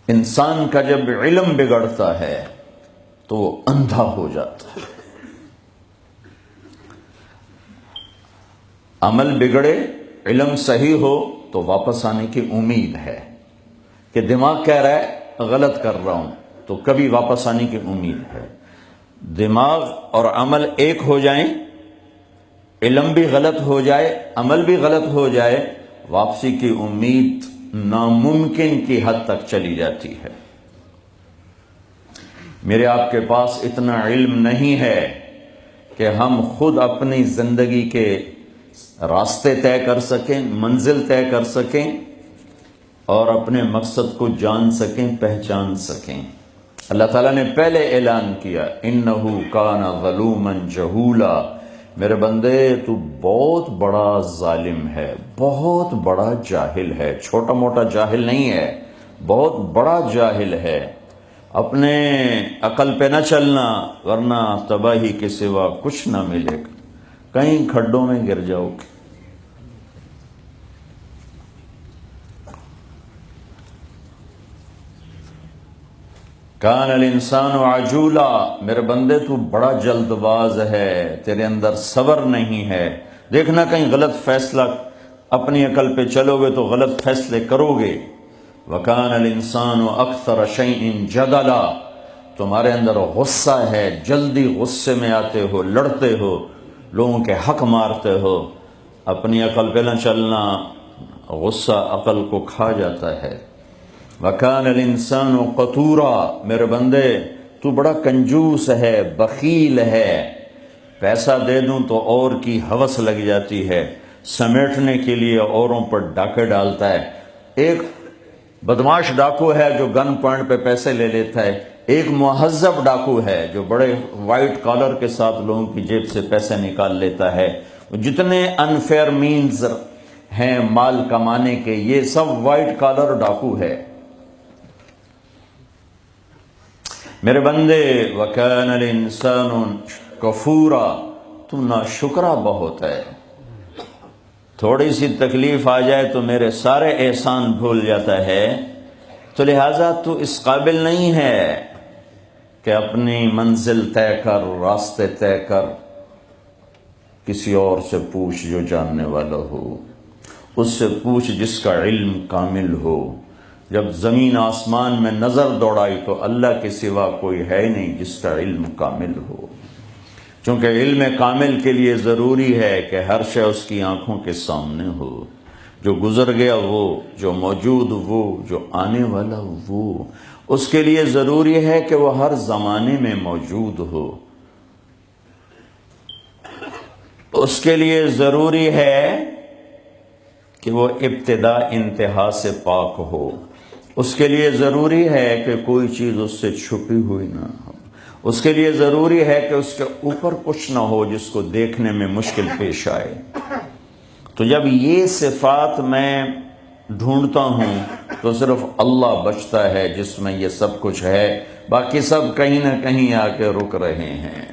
انسان کا جب علم بگڑتا ہے تو وہ اندھا ہو جاتا ہے. عمل بگڑے، علم صحیح ہو تو واپس آنے کی امید ہے کہ دماغ کہہ رہا ہے غلط کر رہا ہوں، تو کبھی واپس آنے کی امید ہے. دماغ اور عمل ایک ہو جائیں، علم بھی غلط ہو جائے، عمل بھی غلط ہو جائے، واپسی کی امید ناممکن کی حد تک چلی جاتی ہے. میرے آپ کے پاس اتنا علم نہیں ہے کہ ہم خود اپنی زندگی کے راستے طے کر سکیں، منزل طے کر سکیں اور اپنے مقصد کو جان سکیں، پہچان سکیں. اللہ تعالیٰ نے پہلے اعلان کیا انہو کان ظلوما جہولا، میرے بندے تو بہت بڑا ظالم ہے، بہت بڑا جاہل ہے. چھوٹا موٹا جاہل نہیں ہے، بہت بڑا جاہل ہے. اپنے عقل پہ نہ چلنا ورنہ تباہی کے سوا کچھ نہ ملے گا، کہیں کھڈوں میں گر جاؤ گے. کان الانسان عجولا، میرے بندے تو بڑا جلد باز ہے، تیرے اندر صبر نہیں ہے. دیکھنا کہیں غلط فیصلہ، اپنی عقل پہ چلو گے تو غلط فیصلے کرو گے. وکان الانسان اکثر شیء جدلا، تمہارے اندر غصہ ہے، جلدی غصے میں آتے ہو، لڑتے ہو، لوگوں کے حق مارتے ہو. اپنی عقل پہ نہ چلنا، غصہ عقل کو کھا جاتا ہے. وَكَانَ الْإِنسَانُ قَتُورًا، میرے بندے تو بڑا کنجوس ہے، بخیل ہے. پیسہ دے دوں تو اور کی ہوس لگ جاتی ہے، سمیٹنے کے لیے اوروں پر ڈاکے ڈالتا ہے. ایک بدماش ڈاکو ہے جو گن پوائنٹ پہ پیسے لے لیتا ہے، ایک مہذب ڈاکو ہے جو بڑے وائٹ کالر کے ساتھ لوگوں کی جیب سے پیسے نکال لیتا ہے. جتنے انفیئر مینز ہیں مال کمانے کے، یہ سب وائٹ کالر ڈاکو ہے. میرے بندے وَكَانَ الْإِنسَانُ كَفُورًا، تو ناشکرا بہت ہے. تھوڑی سی تکلیف آ جائے تو میرے سارے احسان بھول جاتا ہے. تو لہٰذا تو اس قابل نہیں ہے کہ اپنی منزل طے کر، راستے طے کر. کسی اور سے پوچھ جو جاننے والا ہو، اس سے پوچھ جس کا علم کامل ہو. جب زمین آسمان میں نظر دوڑائی تو اللہ کے سوا کوئی ہے نہیں جس کا علم کامل ہو. چونکہ علم کامل کے لیے ضروری ہے کہ ہر شے اس کی آنکھوں کے سامنے ہو. جو گزر گیا وہ، جو موجود وہ، جو آنے والا وہ. اس کے لیے ضروری ہے کہ وہ ہر زمانے میں موجود ہو. اس کے لیے ضروری ہے کہ وہ ابتدا انتہا سے پاک ہو. اس کے لیے ضروری ہے کہ کوئی چیز اس سے چھپی ہوئی نہ ہو. اس کے لیے ضروری ہے کہ اس کے اوپر کچھ نہ ہو جس کو دیکھنے میں مشکل پیش آئے. تو جب یہ صفات میں ڈھونڈتا ہوں تو صرف اللہ بچتا ہے جس میں یہ سب کچھ ہے، باقی سب کہیں نہ کہیں آ کے رک رہے ہیں.